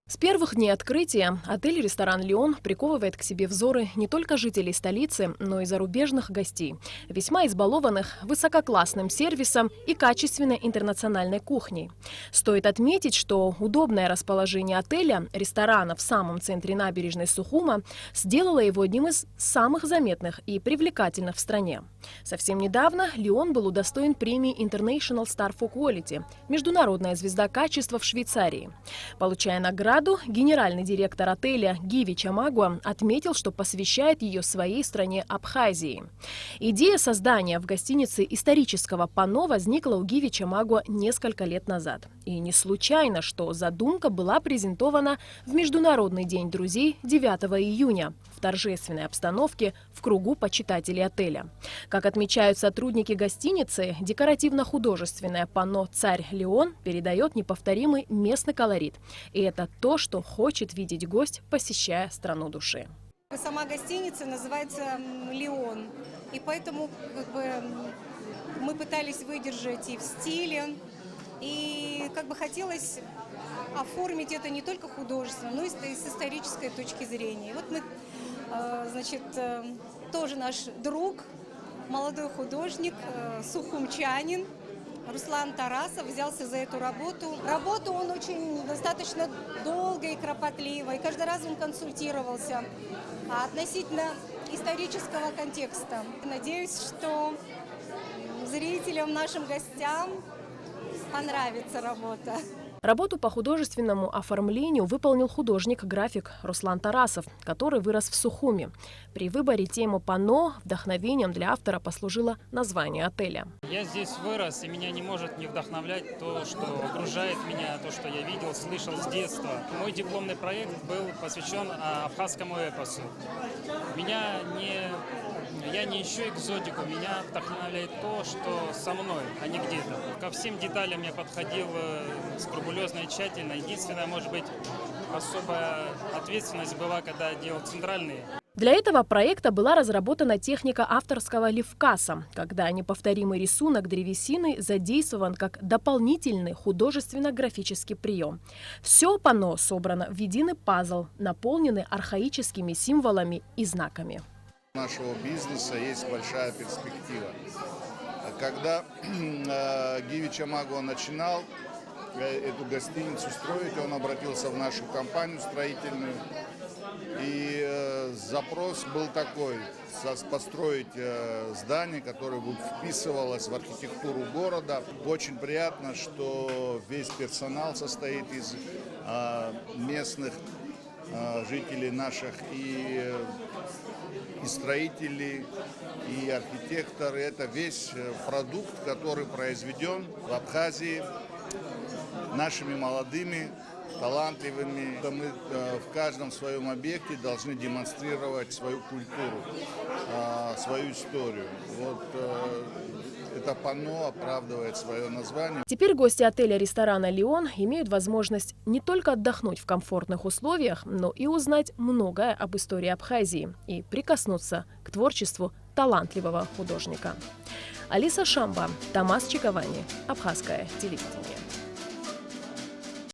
С первых дней открытия отель-ресторан «Лион» приковывает к себе взоры не только жителей столицы, но и зарубежных гостей, весьма избалованных высококлассным сервисом и качественной интернациональной кухней. Стоит отметить, что удобное расположение отеля, ресторана в самом центре набережной Сухума, сделало его одним из самых заметных и привлекательных в стране. Совсем недавно «Лион» был удостоен премии International Star for Quality – международная звезда качества в Швейцарии. Получая награду, генеральный директор отеля Гиви Чамагуа отметил, что посвящает ее своей стране Абхазии. Идея создания в гостинице исторического панно возникла у Гиви Чамагуа несколько лет назад. И не случайно, что задумка была презентована в Международный день друзей 9 июня в торжественной обстановке в кругу почитателей отеля. Как отмечают сотрудники гостиницы, декоративно-художественное панно «Царь Лион» передает неповторимый местный колорит. И это то, что хочет видеть гость, посещая страну души. Сама гостиница называется «Лион», и поэтому мы пытались выдержать и в стиле, и хотелось оформить это не только художественно, но и с исторической точки зрения. И вот мы, тоже наш друг, молодой художник, сухумчанин Руслан Тарасов взялся за эту работу. Работу он достаточно долго и кропотливо, и каждый раз он консультировался относительно исторического контекста. Надеюсь, что зрителям, нашим гостям понравится работа. Работу по художественному оформлению выполнил художник-график Руслан Тарасов, который вырос в Сухуме. При выборе темы панно вдохновением для автора послужило название отеля. Я здесь вырос, и меня не может не вдохновлять то, что окружает меня, то, что я видел, слышал с детства. Мой дипломный проект был посвящен абхазскому эпосу. Я не ищу экзотику, меня вдохновляет то, что со мной, а не где-то. Ко всем деталям я подходил скрупулезно и тщательно. Единственное, может быть, особая ответственность была, когда делал центральные. Для этого проекта была разработана техника авторского лифкаса, когда неповторимый рисунок древесины задействован как дополнительный художественно-графический прием. Все панно собрано в единый пазл, наполненный архаическими символами и знаками. У нашего бизнеса есть большая перспектива. Когда Гиви Чамагуа начинал эту гостиницу строить, он обратился в нашу компанию строительную. И запрос был такой: построить здание, которое бы вписывалось в архитектуру города. Очень приятно, что весь персонал состоит из местных жителей наших, и строители, и архитекторы. Это весь продукт, который произведен в Абхазии нашими молодыми, талантливыми. Мы в каждом своем объекте должны демонстрировать свою культуру, свою историю. Вот это панно оправдывает свое название. Теперь гости отеля-ресторана «Лион» имеют возможность не только отдохнуть в комфортных условиях, но и узнать многое об истории Абхазии и прикоснуться к творчеству талантливого художника. Алиса Шамба, Томас Чиковани, Абхазское телевидение.